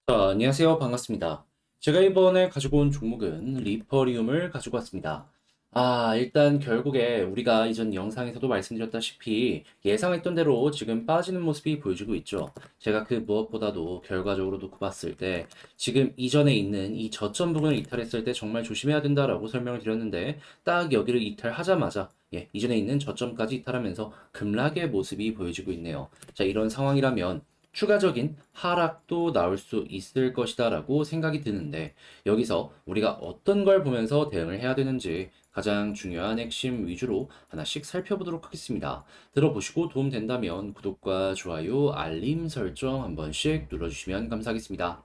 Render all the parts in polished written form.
안녕하세요. 반갑습니다. 제가 이번에 가지고 온 종목은 리퍼리움을 가지고 왔습니다. 일단 결국에 우리가 이전 영상에서도 말씀드렸다시피 예상했던 대로 지금 빠지는 모습이 보여지고 있죠. 제가 그 무엇보다도 결과적으로 놓고 봤을 때 지금 이전에 있는 이 저점 부분을 이탈했을 때 정말 조심해야 된다라고 설명을 드렸는데 딱 여기를 이탈하자마자 이전에 있는 저점까지 이탈하면서 급락의 모습이 보여지고 있네요. 자, 이런 상황이라면 추가적인 하락도 나올 수 있을 것이다라고 생각이 드는데 여기서 우리가 어떤 걸 보면서 대응을 해야 되는지 가장 중요한 핵심 위주로 하나씩 살펴보도록 하겠습니다. 들어보시고 도움된다면 구독과 좋아요, 알림 설정 한 번씩 눌러주시면 감사하겠습니다.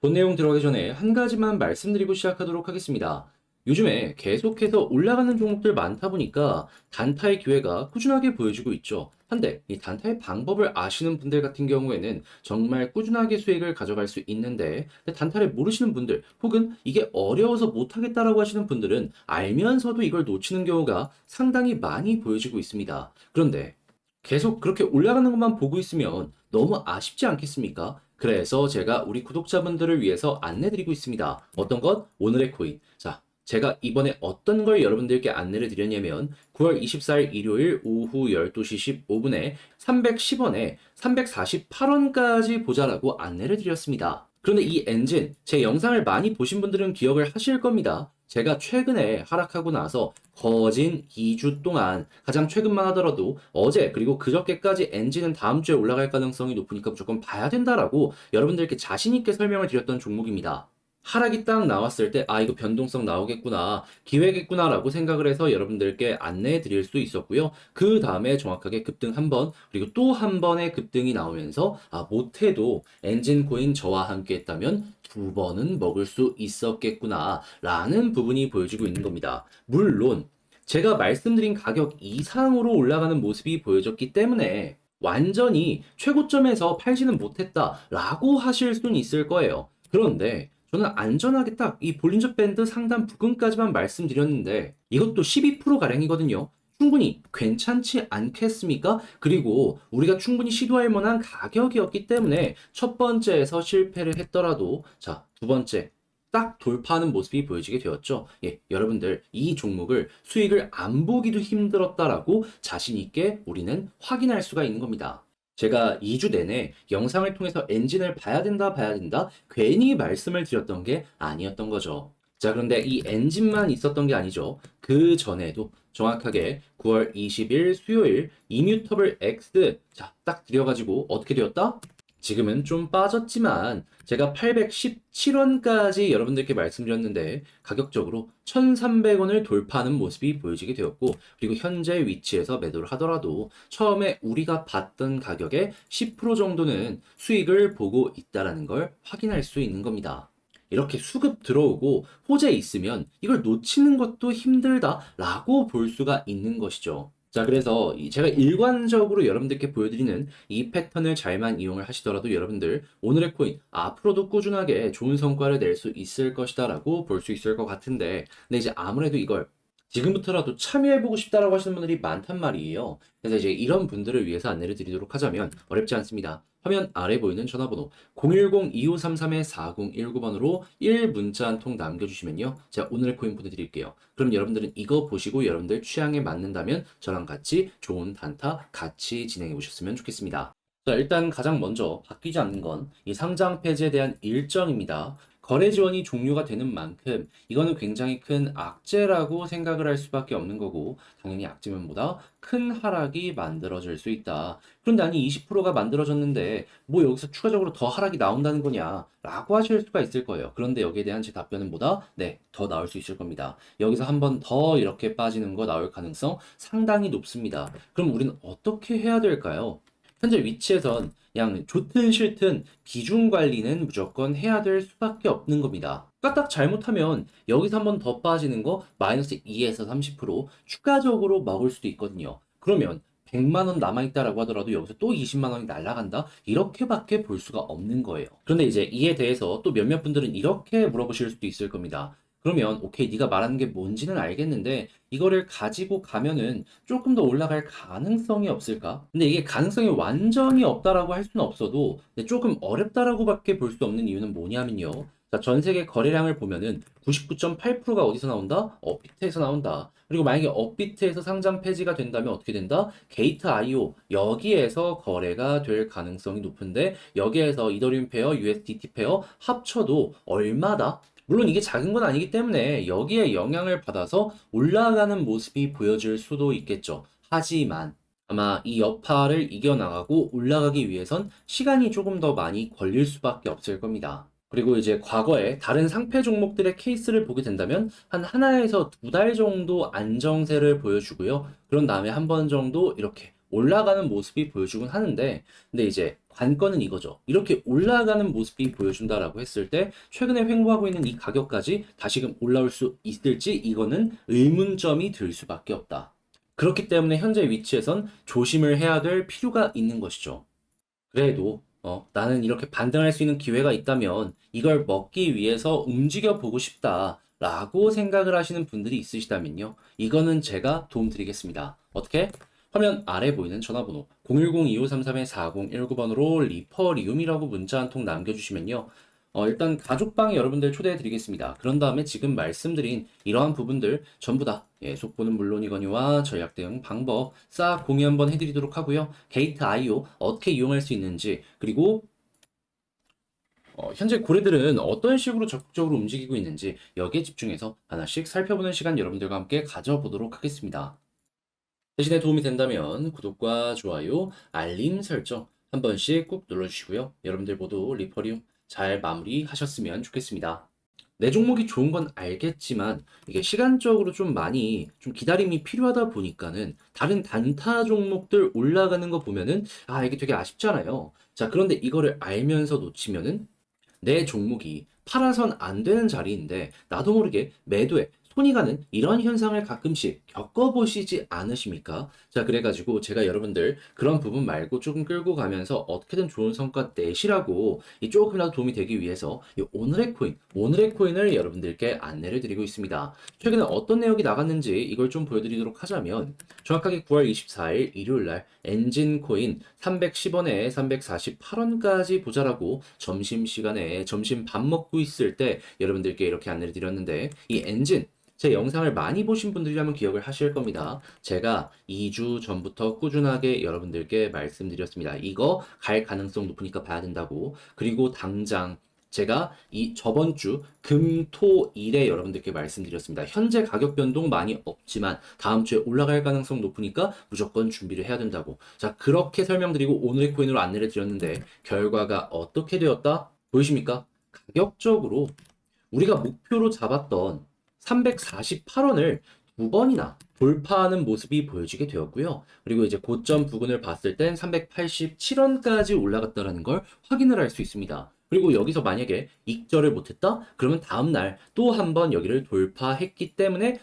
본 내용 들어가기 전에 한 가지만 말씀드리고 시작하도록 하겠습니다. 요즘에 계속해서 올라가는 종목들 많다 보니까 단타의 기회가 꾸준하게 보여지고 있죠. 한데 이 단타의 방법을 아시는 분들 같은 경우에는 정말 꾸준하게 수익을 가져갈 수 있는데 단타를 모르시는 분들 혹은 이게 어려워서 못하겠다라고 하시는 분들은 알면서도 이걸 놓치는 경우가 상당히 많이 보여지고 있습니다. 그런데 계속 그렇게 올라가는 것만 보고 있으면 너무 아쉽지 않겠습니까? 그래서 제가 우리 구독자분들을 위해서 안내드리고 있습니다. 어떤 것? 오늘의 코인. 자, 제가 이번에 어떤 걸 여러분들께 안내를 드렸냐면 9월 24일 일요일 오후 12시 15분에 310원에 348원까지 보자라고 안내를 드렸습니다. 그런데 이 엔진, 제 영상을 많이 보신 분들은 기억을 하실 겁니다. 제가 최근에 하락하고 나서 거진 2주 동안 가장 최근만 하더라도 어제 그리고 그저께까지 엔진은 다음 주에 올라갈 가능성이 높으니까 무조건 봐야 된다라고 여러분들께 자신 있게 설명을 드렸던 종목입니다. 하락이 딱 나왔을 때, 이거 변동성 나오겠구나, 기회겠구나라고 생각을 해서 여러분들께 안내해 드릴 수 있었고요. 그 다음에 정확하게 급등 한 번, 그리고 또 한 번의 급등이 나오면서, 못해도 엔진 코인 저와 함께 했다면 두 번은 먹을 수 있었겠구나, 라는 부분이 보여지고 있는 겁니다. 물론, 제가 말씀드린 가격 이상으로 올라가는 모습이 보여졌기 때문에 완전히 최고점에서 팔지는 못했다라고 하실 수는 있을 거예요. 그런데 저는 안전하게 딱 이 볼린저 밴드 상단 부근까지만 말씀드렸는데 이것도 12%가량이거든요. 충분히 괜찮지 않겠습니까? 그리고 우리가 충분히 시도할 만한 가격이었기 때문에 첫 번째에서 실패를 했더라도 자, 두 번째 딱 돌파하는 모습이 보여지게 되었죠. 여러분들 이 종목을 수익을 안 보기도 힘들었다라고 자신 있게 우리는 확인할 수가 있는 겁니다. 제가 2주 내내 영상을 통해서 엔진을 봐야 된다, 괜히 말씀을 드렸던 게 아니었던 거죠. 자, 그런데 이 엔진만 있었던 게 아니죠. 그 전에도 정확하게 9월 20일 수요일 이뮤터블 X, 자, 딱 들여가지고 어떻게 되었다? 지금은 좀 빠졌지만 제가 817원까지 여러분들께 말씀드렸는데 가격적으로 1300원을 돌파하는 모습이 보여지게 되었고 그리고 현재 위치에서 매도를 하더라도 처음에 우리가 봤던 가격의 10% 정도는 수익을 보고 있다는 걸 확인할 수 있는 겁니다. 이렇게 수급 들어오고 호재 있으면 이걸 놓치는 것도 힘들다라고 볼 수가 있는 것이죠. 자, 그래서 제가 일관적으로 여러분들께 보여드리는 이 패턴을 잘만 이용을 하시더라도 여러분들 오늘의 코인 앞으로도 꾸준하게 좋은 성과를 낼 수 있을 것이다라고 볼 수 있을 것 같은데 근데 이제 아무래도 이걸 지금부터라도 참여해보고 싶다라고 하시는 분들이 많단 말이에요. 그래서 이제 이런 분들을 위해서 안내를 드리도록 하자면 어렵지 않습니다. 화면 아래 보이는 전화번호 010-2533-4019번으로 1문자 한 통 남겨주시면요. 제가 오늘의 코인 보내드릴게요. 그럼 여러분들은 이거 보시고 여러분들 취향에 맞는다면 저랑 같이 좋은 단타 같이 진행해 보셨으면 좋겠습니다. 자, 일단 가장 먼저 바뀌지 않는 건 이 상장 폐지에 대한 일정입니다. 거래 지원이 종료가 되는 만큼 이거는 굉장히 큰 악재라고 생각을 할 수밖에 없는 거고 당연히 악재면보다 큰 하락이 만들어질 수 있다. 그런데 아니 20%가 만들어졌는데 뭐 여기서 추가적으로 더 하락이 나온다는 거냐 라고 하실 수가 있을 거예요. 그런데 여기에 대한 제 답변은 뭐다? 네, 더 나올 수 있을 겁니다. 여기서 한 번 더 이렇게 빠지는 거 나올 가능성 상당히 높습니다. 그럼 우리는 어떻게 해야 될까요? 현재 위치에선 그냥 좋든 싫든 비중 관리는 무조건 해야 될 수밖에 없는 겁니다. 까딱 잘못하면 여기서 한 번 더 빠지는 거 마이너스 2에서 30% 추가적으로 먹을 수도 있거든요. 그러면 100만 원 남아있다라고 하더라도 여기서 또 20만 원이 날아간다? 이렇게밖에 볼 수가 없는 거예요. 그런데 이제 이에 대해서 또 몇몇 분들은 이렇게 물어보실 수도 있을 겁니다. 그러면 오케이, 네가 말하는 게 뭔지는 알겠는데 이거를 가지고 가면은 조금 더 올라갈 가능성이 없을까? 근데 이게 가능성이 완전히 없다라고 할 수는 없어도 근데 조금 어렵다라고밖에 볼 수 없는 이유는 뭐냐면요. 자, 전 세계 거래량을 보면은 99.8%가 어디서 나온다? 업비트에서 나온다. 그리고 만약에 업비트에서 상장 폐지가 된다면 어떻게 된다? 게이트 IO 여기에서 거래가 될 가능성이 높은데 여기에서 이더리움 페어, USDT 페어 합쳐도 얼마다? 물론 이게 작은 건 아니기 때문에 여기에 영향을 받아서 올라가는 모습이 보여질 수도 있겠죠. 하지만 아마 이 여파를 이겨나가고 올라가기 위해선 시간이 조금 더 많이 걸릴 수밖에 없을 겁니다. 그리고 이제 과거에 다른 상패 종목들의 케이스를 보게 된다면 한 하나에서 두 달 정도 안정세를 보여주고요. 그런 다음에 한 번 정도 이렇게 올라가는 모습이 보여주곤 하는데, 근데 이제 관건은 이거죠. 이렇게 올라가는 모습이 보여준다라고 했을 때 최근에 횡보하고 있는 이 가격까지 다시금 올라올 수 있을지 이거는 의문점이 들 수밖에 없다. 그렇기 때문에 현재 위치에선 조심을 해야 될 필요가 있는 것이죠. 그래도 나는 이렇게 반등할 수 있는 기회가 있다면 이걸 먹기 위해서 움직여 보고 싶다라고 생각을 하시는 분들이 있으시다면요. 이거는 제가 도움드리겠습니다. 어떻게? 화면 아래 보이는 전화번호 010-2533-4019번으로 리퍼리움이라고 문자 한 통 남겨주시면요. 일단 가족방에 여러분들 초대해 드리겠습니다. 그런 다음에 지금 말씀드린 이러한 부분들 전부 다 속보는 물론이거니와 전략 대응 방법 싹 공유 한번 해드리도록 하고요. 게이트 IO 어떻게 이용할 수 있는지 그리고 현재 고래들은 어떤 식으로 적극적으로 움직이고 있는지 여기에 집중해서 하나씩 살펴보는 시간 여러분들과 함께 가져보도록 하겠습니다. 대신에 도움이 된다면 구독과 좋아요, 알림 설정 한 번씩 꾹 눌러주시고요. 여러분들 모두 리퍼리움 잘 마무리하셨으면 좋겠습니다. 내 종목이 좋은 건 알겠지만 이게 시간적으로 좀 많이 좀 기다림이 필요하다 보니까는 다른 단타 종목들 올라가는 거 보면은 이게 되게 아쉽잖아요. 자, 그런데 이거를 알면서 놓치면은 내 종목이 팔아선 안 되는 자리인데 나도 모르게 매도에 손이 가는 이런 현상을 가끔씩 겪어보시지 않으십니까? 자, 그래가지고 제가 여러분들 그런 부분 말고 조금 끌고 가면서 어떻게든 좋은 성과 내시라고 이 조금이라도 도움이 되기 위해서 이 오늘의 코인을 여러분들께 안내를 드리고 있습니다. 최근에 어떤 내역이 나갔는지 이걸 좀 보여드리도록 하자면 정확하게 9월 24일 일요일 날 엔진 코인 310원에 348원까지 보자라고 점심시간에 점심 밥 먹고 있을 때 여러분들께 이렇게 안내를 드렸는데 이 엔진 제 영상을 많이 보신 분들이라면 기억을 하실 겁니다. 제가 2주 전부터 꾸준하게 여러분들께 말씀드렸습니다. 이거 갈 가능성 높으니까 봐야 된다고. 그리고 당장 제가 이 저번 주 금, 토, 일에 여러분들께 말씀드렸습니다. 현재 가격 변동 많이 없지만 다음 주에 올라갈 가능성 높으니까 무조건 준비를 해야 된다고. 자, 그렇게 설명드리고 오늘의 코인으로 안내를 드렸는데 결과가 어떻게 되었다? 보이십니까? 가격적으로 우리가 목표로 잡았던 348원을 두 번이나 돌파하는 모습이 보여지게 되었고요. 그리고 이제 고점 부근을 봤을 땐 387원까지 올라갔다는 걸 확인을 할 수 있습니다. 그리고 여기서 만약에 익절을 못했다? 그러면 다음날 또 한 번 여기를 돌파했기 때문에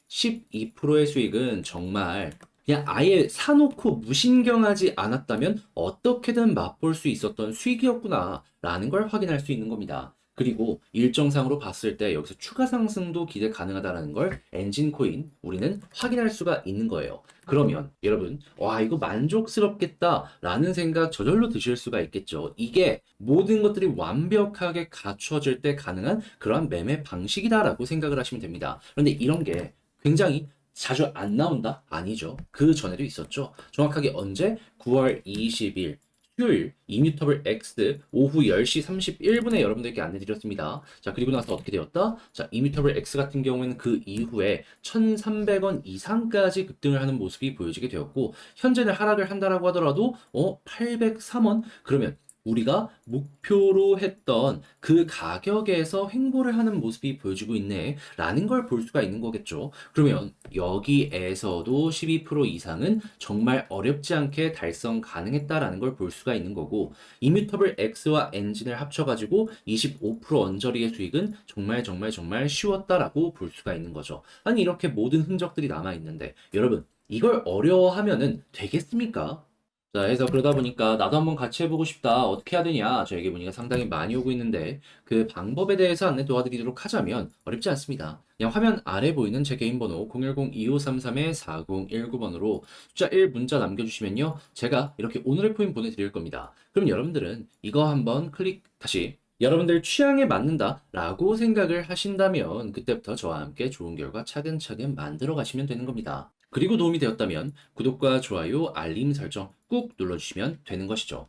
12%의 수익은 정말 그냥 아예 사놓고 무신경하지 않았다면 어떻게든 맛볼 수 있었던 수익이었구나 라는 걸 확인할 수 있는 겁니다. 그리고 일정상으로 봤을 때 여기서 추가 상승도 기대 가능하다는 걸 엔진 코인 우리는 확인할 수가 있는 거예요. 그러면 여러분, 와, 이거 만족스럽겠다라는 생각 저절로 드실 수가 있겠죠. 이게 모든 것들이 완벽하게 갖춰질 때 가능한 그러한 매매 방식이다라고 생각을 하시면 됩니다. 그런데 이런 게 굉장히 자주 안 나온다? 아니죠. 그 전에도 있었죠. 정확하게 언제? 9월 20일 수요일 이뮤터블 X 오후 10시 31분에 여러분들께 안내드렸습니다. 자, 그리고 나서 어떻게 되었다? 자, 이뮤터블 X 같은 경우에는 그 이후에 1,300원 이상까지 급등을 하는 모습이 보여지게 되었고 현재는 하락을 한다라고 하더라도 803원? 그러면 우리가 목표로 했던 그 가격에서 횡보를 하는 모습이 보여지고 있네 라는 걸 볼 수가 있는 거겠죠. 그러면 여기에서도 12% 이상은 정말 어렵지 않게 달성 가능했다라는 걸 볼 수가 있는 거고 이뮤터블 X와 엔진을 합쳐가지고 25% 언저리의 수익은 정말 정말 정말 쉬웠다라고 볼 수가 있는 거죠. 아니 이렇게 모든 흔적들이 남아있는데 여러분 이걸 어려워하면은 되겠습니까? 자, 해서 그러다 보니까 나도 한번 같이 해보고 싶다. 어떻게 해야 되냐? 저에게 문의가 상당히 많이 오고 있는데 그 방법에 대해서 안내 도와드리도록 하자면 어렵지 않습니다. 그냥 화면 아래 보이는 제 개인 번호 010-2533-4019번으로 숫자 1 문자 남겨주시면요. 제가 이렇게 오늘의 포인 보내드릴 겁니다. 그럼 여러분들은 이거 한번 다시 여러분들 취향에 맞는다라고 생각을 하신다면 그때부터 저와 함께 좋은 결과 차근차근 만들어 가시면 되는 겁니다. 그리고 도움이 되었다면 구독과 좋아요, 알림 설정 꾹 눌러주시면 되는 것이죠.